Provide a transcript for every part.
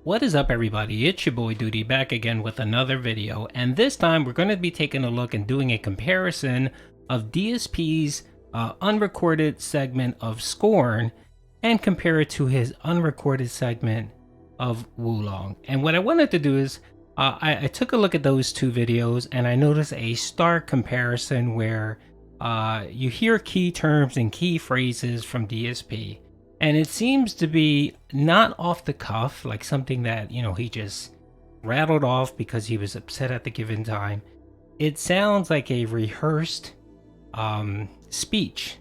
What is up, everybody? It's your boy Duty back again with another video, and this time we're going to be taking a look and doing a comparison of DSP's unrecorded segment of Scorn and compare it to his unrecorded segment of Wulong. And what I wanted to do is I took a look at those two videos and I noticed a stark comparison where you hear key terms and key phrases from DSP. And it seems to be not off the cuff, like something that, he just rattled off because he was upset at the given time. It sounds like a rehearsed speech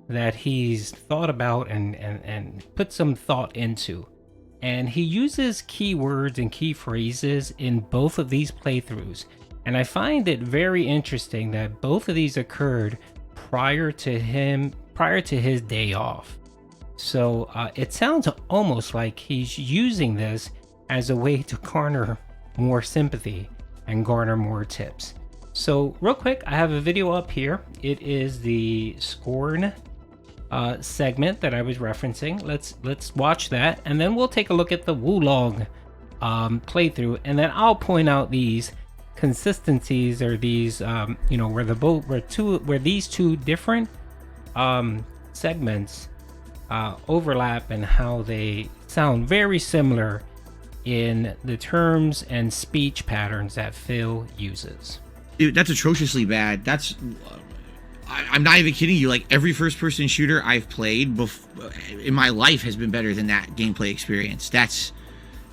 that he's thought about and put some thought into. And he uses keywords and key phrases in both of these playthroughs. And I find it very interesting that both of these occurred prior to his day off. So it sounds almost like he's using this as a way to garner more sympathy and garner more tips. So real quick, I have a video up here. It is the Scorn segment that I was referencing. Let's watch that, and then we'll take a look at the Wulong playthrough, and then I'll point out these consistencies or these where these two different segments overlap and how they sound very similar in the terms and speech patterns that Phil uses. Dude, that's atrociously bad. I'm not even kidding you. Like, every first-person shooter I've played in my life has been better than that gameplay experience. That's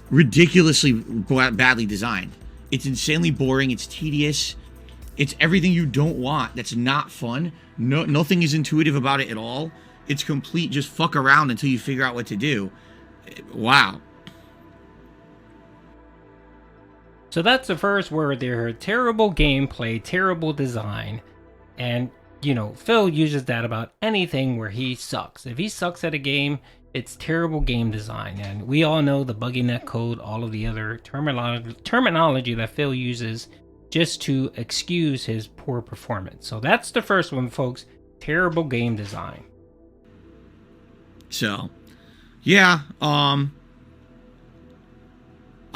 ridiculously badly designed. It's insanely boring. It's tedious. It's everything you don't want. That's not fun. Nothing is intuitive about it at all. It's complete just fuck around until you figure out what to do. Wow. So that's the first word there. Terrible gameplay, terrible design. And, Phil uses that about anything where he sucks. If he sucks at a game, it's terrible game design. And we all know the buggy net code, all of the other terminology that Phil uses just to excuse his poor performance. So that's the first one, folks. Terrible game design. So, yeah, I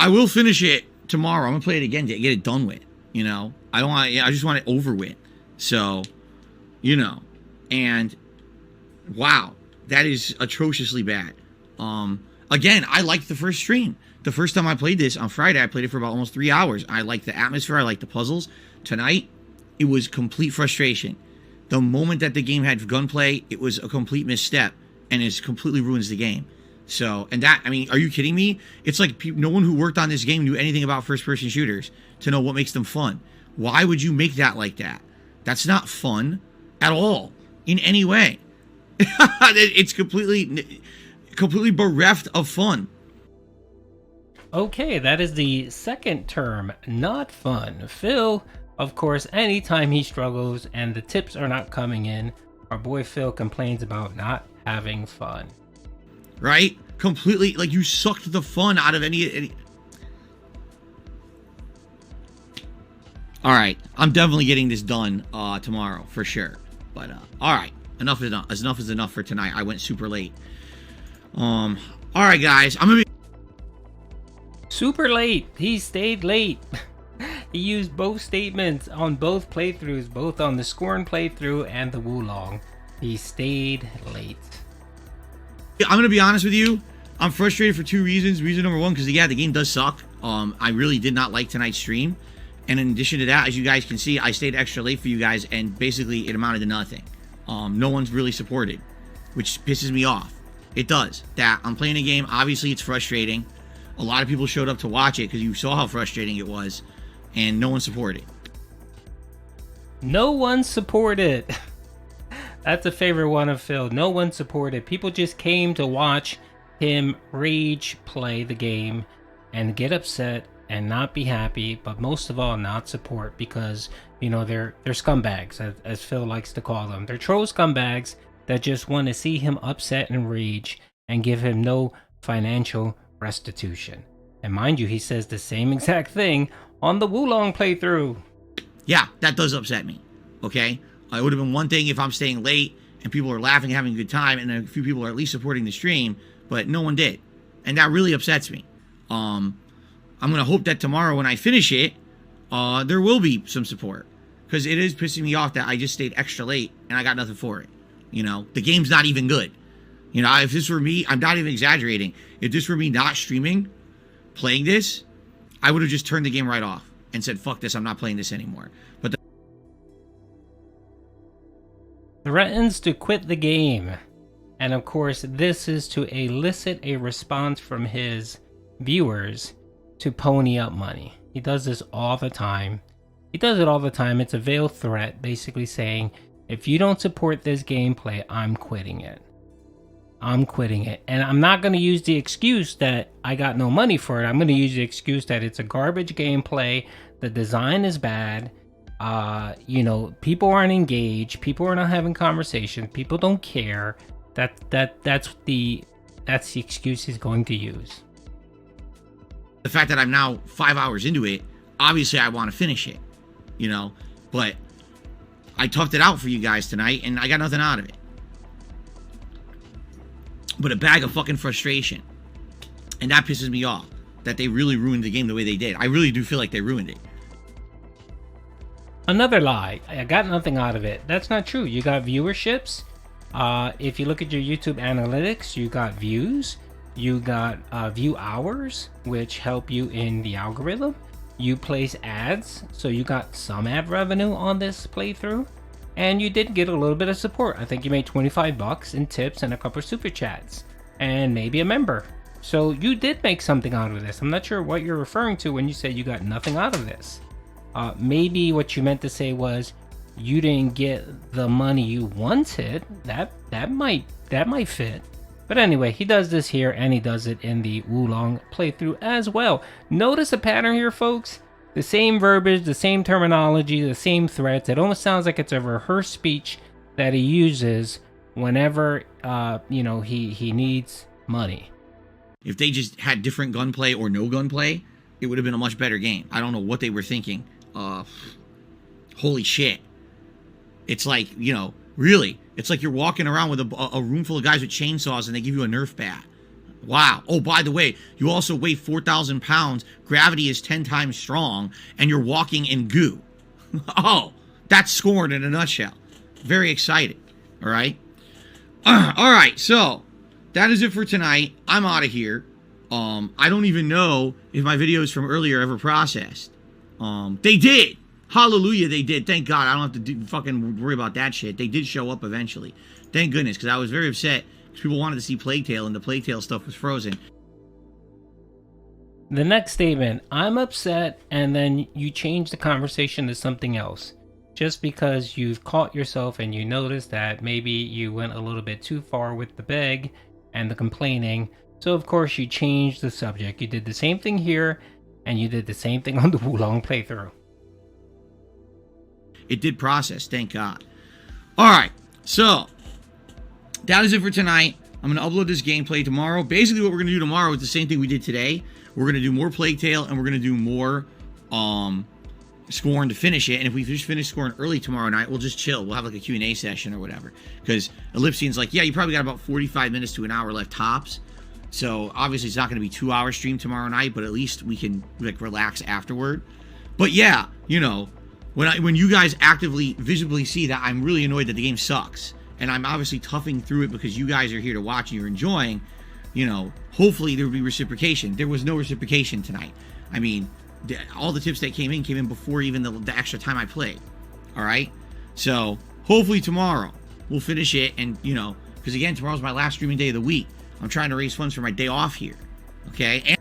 will finish it tomorrow. I'm gonna play it again to get it done with. I just want it over with. So, and wow, that is atrociously bad. Again, I liked the first stream. The first time I played this on Friday, I played it for about almost 3 hours. I liked the atmosphere. I liked the puzzles. Tonight, it was complete frustration. The moment that the game had gunplay, it was a complete misstep. And it completely ruins the game. So, and that, I mean, are you kidding me? It's like no one who worked on this game knew anything about first-person shooters to know what makes them fun. Why would you make that like that? That's not fun at all, in any way. It's completely bereft of fun. Okay, that is the second term, not fun. Phil, of course, anytime he struggles and the tips are not coming in, our boy Phil complains about not having fun. Right? Completely, like, you sucked the fun out of any... Alright, I'm definitely getting this done tomorrow, for sure. But, alright, enough is enough. Enough is enough for tonight. I went super late. Alright, guys, I'm gonna be... Super late. He stayed late. He used both statements on both playthroughs, both on the Scorn playthrough and the Wulong. He stayed late. I'm gonna be honest with you. I'm frustrated for two reasons. Reason number one, because yeah, the game does suck. I really did not like tonight's stream, and in addition to that, as you guys can see, I stayed extra late for you guys, and basically it amounted to nothing. No one's really supported, which pisses me off. It does. That I'm playing a game. Obviously, it's frustrating. A lot of people showed up to watch it because you saw how frustrating it was, and no one supported. No one supported. That's a favorite one of Phil. No one supported. People just came to watch him rage play the game and get upset and not be happy, but most of all not support because, they're scumbags, as Phil likes to call them. They're troll scumbags that just want to see him upset and rage and give him no financial restitution. And mind you, he says the same exact thing on the Wulong playthrough. Yeah, that does upset me. Okay? It would have been one thing if I'm staying late and people are laughing, having a good time, and a few people are at least supporting the stream, but no one did. And that really upsets me. I'm gonna hope that tomorrow when I finish it, there will be some support, because it is pissing me off that I just stayed extra late and I got nothing for it. You know, the game's not even good. You know, if this were me, I'm not even exaggerating. If this were me not streaming, playing this, I would have just turned the game right off and said, fuck this, I'm not playing this anymore. But threatens to quit the game. And of course, this is to elicit a response from his viewers to pony up money. He does this all the time. He does it all the time. It's a veiled threat, basically saying, if you don't support this gameplay, I'm quitting it. I'm quitting it. And I'm not going to use the excuse that I got no money for it. I'm going to use the excuse that it's a garbage gameplay. The design is bad. You know, people aren't engaged. People are not having conversations. People don't care. That's the excuse he's going to use. The fact that I'm now 5 hours into it, obviously I want to finish it, you know, but I toughed it out for you guys tonight and I got nothing out of it. But a bag of fucking frustration. And that pisses me off, that they really ruined the game the way they did. I really do feel like they ruined it. Another lie. I got nothing out of it. That's not true. You got viewerships. If you look at your YouTube analytics, you got views. You got view hours, which help you in the algorithm. You place ads, so you got some ad revenue on this playthrough. And you did get a little bit of support. I think you made 25 bucks in tips and a couple of super chats. And maybe a member. So you did make something out of this. I'm not sure what you're referring to when you say you got nothing out of this. Maybe what you meant to say was you didn't get the money you wanted. That might fit. But anyway, he does this here and he does it in the Wulong playthrough as well. Notice a pattern here, folks. The same verbiage, the same terminology, the same threats. It almost sounds like it's a rehearsed speech that he uses whenever you know, he needs money. If they just had different gunplay or no gunplay, it would have been a much better game. I don't know what they were thinking. Holy shit. It's like, you know, really, it's like you're walking around with a room full of guys with chainsaws and they give you a Nerf bat. Wow. Oh, by the way, you also weigh 4,000 pounds. Gravity is 10 times strong and you're walking in goo. Oh, that's Scorn in a nutshell. Very excited. All right. All right. So that is it for tonight. I'm out of here. I don't even know if my videos from earlier ever processed. They did. Hallelujah, they did. Thank God. I don't have to fucking worry about that shit. They did show up eventually. Thank goodness, because I was very upset because people wanted to see Plague Tale and the Plague Tale stuff was frozen. The next statement, I'm upset, and then you change the conversation to something else. Just because you've caught yourself and you notice that maybe you went a little bit too far with the beg and the complaining. So of course you changed the subject. You did the same thing here, and you did the same thing on the Wulong playthrough. It did process, thank God. Alright, so that is it for tonight. I'm going to upload this gameplay tomorrow. Basically what we're going to do tomorrow is the same thing we did today. We're going to do more Plague Tale and we're going to do more Scorn to finish it. And if we just finish Scorn early tomorrow night, we'll just chill. We'll have like a Q&A session or whatever. Because Ellipsian's like, yeah, you probably got about 45 minutes to an hour left tops. So obviously it's not going to be 2-hour stream tomorrow night, but at least we can like relax afterward. But yeah, you know, when you guys actively, visibly see that I'm really annoyed that the game sucks, and I'm obviously toughing through it because you guys are here to watch and you're enjoying, you know, hopefully there will be reciprocation. There was no reciprocation tonight. I mean, all the tips that came in before even the extra time I played. All right? So hopefully tomorrow we'll finish it, and, you know, because again, tomorrow's my last streaming day of the week. I'm trying to raise funds for my day off here. Okay? And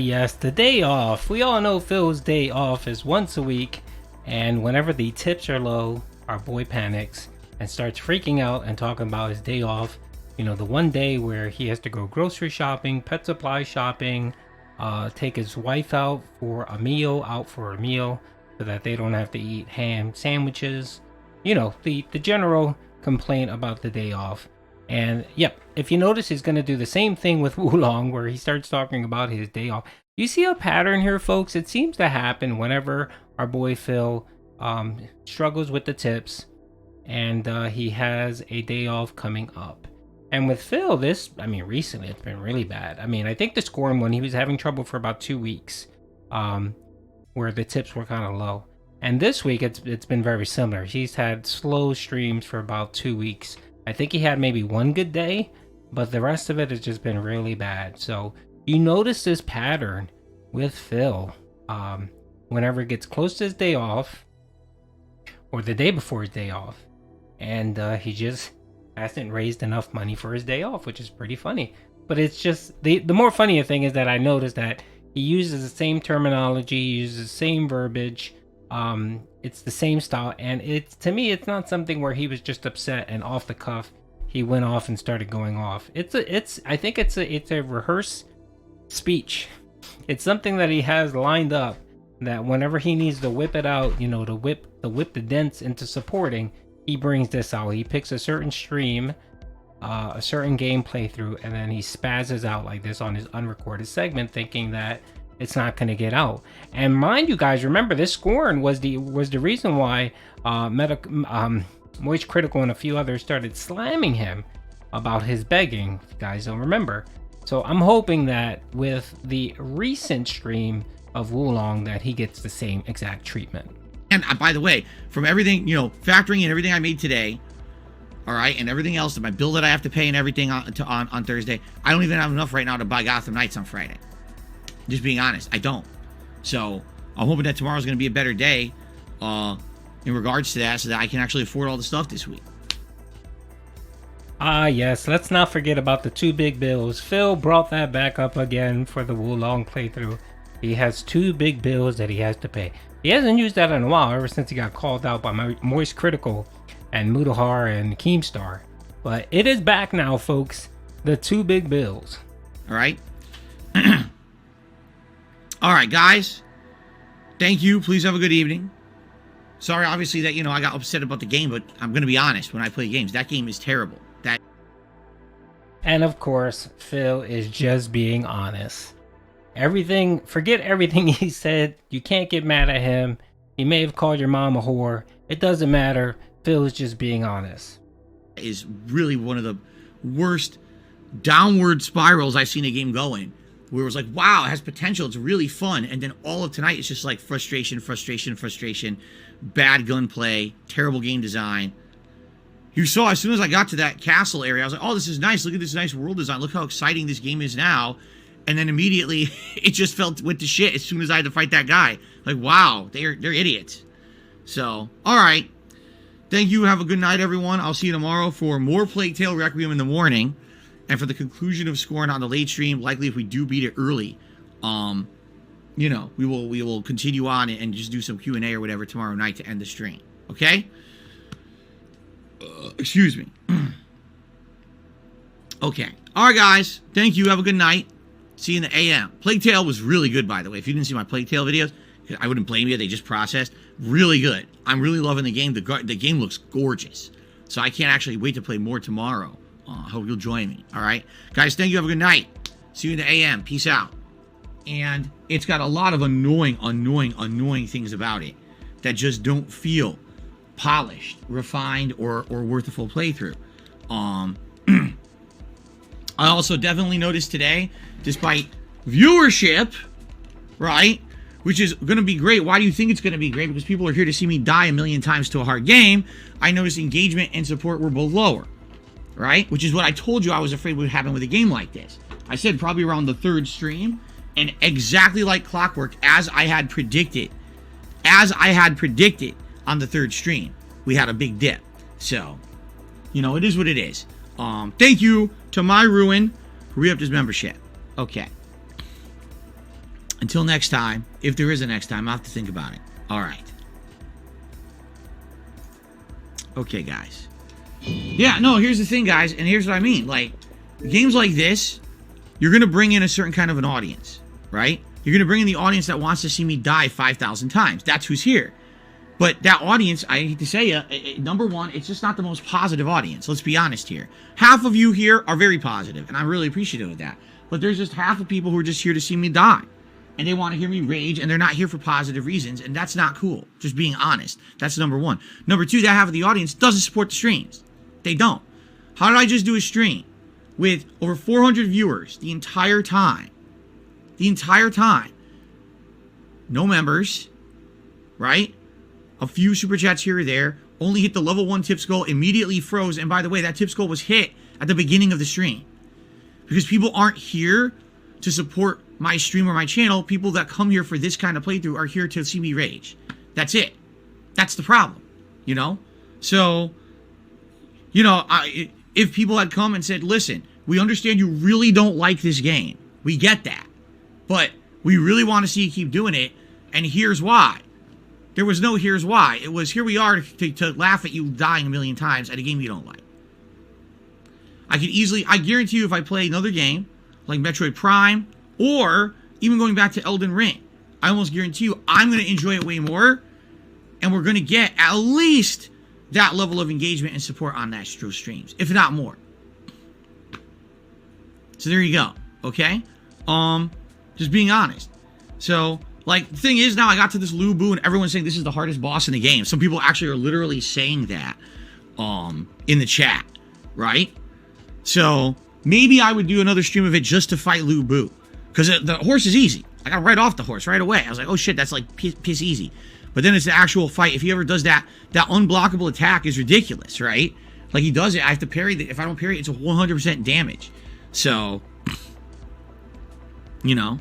yes, the day off. We all know Phil's day off is once a week, and whenever the tips are low, our boy panics and starts freaking out and talking about his day off. You know, the one day where he has to go grocery shopping, pet supply shopping, take his wife out for a meal, so that they don't have to eat ham sandwiches. You know, the general complaint about the day off. And yep, if you notice, he's going to do the same thing with Wulong, where he starts talking about his day off. You see a pattern here, folks? It seems to happen whenever our boy Phil struggles with the tips and he has a day off coming up. And with Phil, recently it's been really bad. I mean, I think the Scorn one, he was having trouble for about 2 weeks, where the tips were kind of low. And this week, it's been very similar. He's had slow streams for about 2 weeks. I think he had maybe one good day, but the rest of it has just been really bad. So you notice this pattern with Phil. Whenever it gets close to his day off, or the day before his day off, and he just hasn't raised enough money for his day off, which is pretty funny. But it's just the more funnier thing is that I noticed that he uses the same terminology, he uses the same verbiage, it's the same style, and it's, to me, it's not something where he was just upset and off the cuff he went off and started going off. I think it's a rehearsed speech. It's something that he has lined up, that whenever he needs to whip it out, to whip the dents into supporting, he brings this out. He picks a certain stream, a certain game playthrough, and then he spazzes out like this on his unrecorded segment, thinking that it's not going to get out. And mind you guys, remember, this Scorn was the reason why Moist Critical and a few others started slamming him about his begging. If you guys don't remember. So I'm hoping that with the recent stream of Wulong that he gets the same exact treatment. And by the way, from everything, factoring in everything I made today, all right, and everything else, my bill that I have to pay and everything on Thursday, I don't even have enough right now to buy Gotham Knights on Friday. Just being honest, I don't. So I'm hoping that tomorrow's going to be a better day in regards to that, so that I can actually afford all the stuff this week. Yes, let's not forget about the 2 big bills. Phil brought that back up again for the Wulong playthrough. He has 2 big bills that he has to pay. He hasn't used that in a while, ever since he got called out by Moist Critical and Mudahar and Keemstar. But it is back now, folks. The 2 big bills. All right. All right, guys. Thank you. Please have a good evening. Sorry, obviously, that, I got upset about the game, but I'm going to be honest. When I play games, that game is terrible. And of course, Phil is just being honest. Forget everything he said. You can't get mad at him. He may have called your mom a whore. It doesn't matter. Phil is just being honest. Is really one of the worst downward spirals I've seen a game go in, where it was like, wow, it has potential, it's really fun, and then all of tonight it's just like frustration, bad gunplay, terrible game design. You saw, as soon as I got to that castle area, I was like, oh, this is nice, look at this nice world design, look how exciting this game is now. And then immediately it just went to shit as soon as I had to fight that guy. Like, wow, they're idiots. So, all right. Thank you. Have a good night, everyone. I'll see you tomorrow for more Plague Tale Requiem in the morning, and for the conclusion of Scorn on the late stream. Likely, if we do beat it early, we will continue on and just do some Q&A or whatever tomorrow night to end the stream. Okay? Excuse me. Okay. All right, guys. Thank you. Have a good night. See you in the AM. Plague Tale was really good, by the way. If you didn't see my Plague Tale videos, I wouldn't blame you. They just processed. Really good. I'm really loving the game. The game looks gorgeous. So I can't actually wait to play more tomorrow. I hope you'll join me. All right? Guys, thank you. Have a good night. See you in the AM. Peace out. And it's got a lot of annoying things about it that just don't feel polished, refined, or worth a full playthrough. I also definitely noticed today, despite viewership, right, which is going to be great. Why do you think it's going to be great? Because people are here to see me die a million times to a hard game. I noticed engagement and support were both lower, right? Which is what I told you I was afraid would happen with a game like this. I said probably around the 3rd stream, and exactly like clockwork, as I had predicted on the 3rd stream, we had a big dip. So, it is what it is. Thank you to My Ruin for re-upped his membership. Okay. Until next time, if there is a next time, I'll have to think about it. All right. Okay, guys. Yeah, no, here's the thing, guys, and here's what I mean. Like, games like this, you're going to bring in a certain kind of an audience, right? You're going to bring in the audience that wants to see me die 5,000 times. That's who's here. But that audience, I hate to say it, number one, it's just not the most positive audience. Let's be honest here. Half of you here are very positive, and I'm really appreciative of that. But there's just half of people who are just here to see me die. And they want to hear me rage, and they're not here for positive reasons, and that's not cool. Just being honest. That's number one. Number two, that half of the audience doesn't support the streams. They don't. How did I just do a stream with over 400 viewers the entire time. The entire time. No members, right? A few super chats here or there. Only hit the level 1 tips goal, immediately froze. And by the way, that tips goal was hit at the beginning of the stream. Because people aren't here to support my stream or my channel. People that come here for this kind of playthrough are here to see me rage. That's it. That's the problem, you know? So, you know, if people had come and said, listen, we understand you really don't like this game. We get that. But we really want to see you keep doing it. And here's why. There was no here's why. It was here we are to laugh at you dying a million times at a game you don't like. I guarantee you if I play another game, like Metroid Prime, or even going back to Elden Ring, I almost guarantee you I'm going to enjoy it way more, and we're going to get at least that level of engagement and support on those streams, if not more. So there you go, okay? Just being honest. So, like, the thing is now I got to this Lu Bu and everyone's saying this is the hardest boss in the game. Some people actually are literally saying that in the chat, right? So, maybe I would do another stream of it just to fight Lu Bu. Because the horse is easy. I got right off the horse right away. I was like, oh shit, that's like piss easy. But then it's the actual fight. If he ever does that unblockable attack is ridiculous, right? Like he does it, I have to parry it. If I don't parry it, it's a 100% damage. So, you know,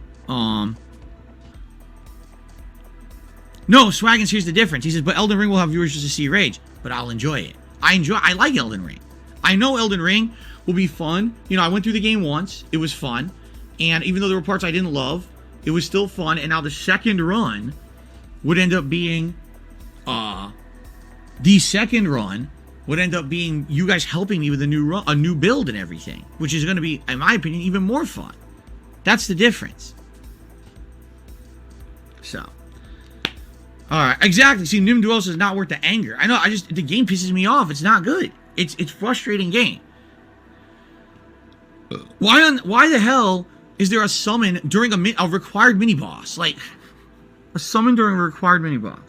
no, Swaggins, here's the difference. He says, but Elden Ring will have viewers just to see rage, but I'll enjoy it. I like Elden Ring. I know Elden Ring will be fun. You know, I went through the game once. It was fun. And even though there were parts I didn't love, it was still fun. And now the second run would end up being, you guys helping me with a new build and everything, which is going to be, in my opinion, even more fun. That's the difference. So, all right, exactly. See, Nim Duels is not worth the anger. I know. The game pisses me off. It's not good. It's frustrating game. Why the hell is there a summon during a required mini boss? Like a summon during a required mini boss.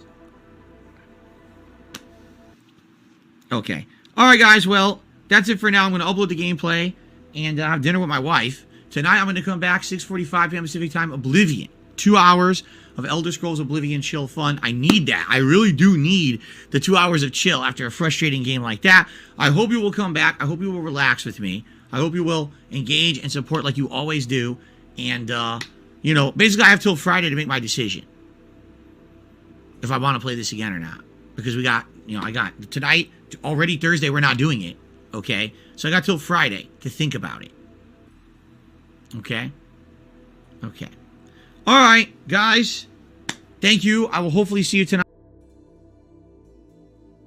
Okay. All right, guys. Well, that's it for now. I'm going to upload the gameplay and have dinner with my wife. Tonight, I'm going to come back 6:45 p.m. Pacific time. Oblivion. 2 hours of Elder Scrolls Oblivion chill fun. I need that. I really do need the 2 hours of chill after a frustrating game like that. I hope you will come back. I hope you will relax with me. I hope you will engage and support like you always do. And, you know, basically I have till Friday to make my decision. If I want to play this again or not. Because we got, you know, I got tonight, already Thursday, we're not doing it. Okay? So I got till Friday to think about it. Okay? Okay. All right, guys. Thank you. I will hopefully see you tonight.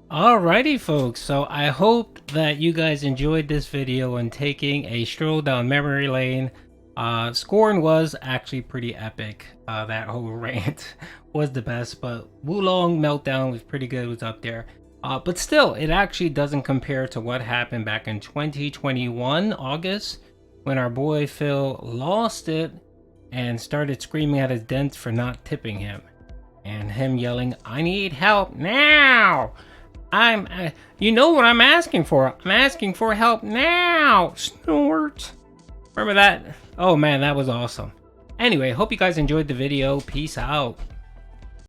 Alrighty, folks. So I hope that you guys enjoyed this video and taking a stroll down memory lane. Scorn was actually pretty epic. That whole rant was the best, but Wulong Meltdown was pretty good. It was up there. But still, it actually doesn't compare to what happened back in 2021 August when our boy Phil lost it and started screaming at his dents for not tipping him, and him yelling, "I need help now! You know what I'm asking for? I'm asking for help now!" Snort. Remember that? Oh man, that was awesome. Anyway, hope you guys enjoyed the video. Peace out.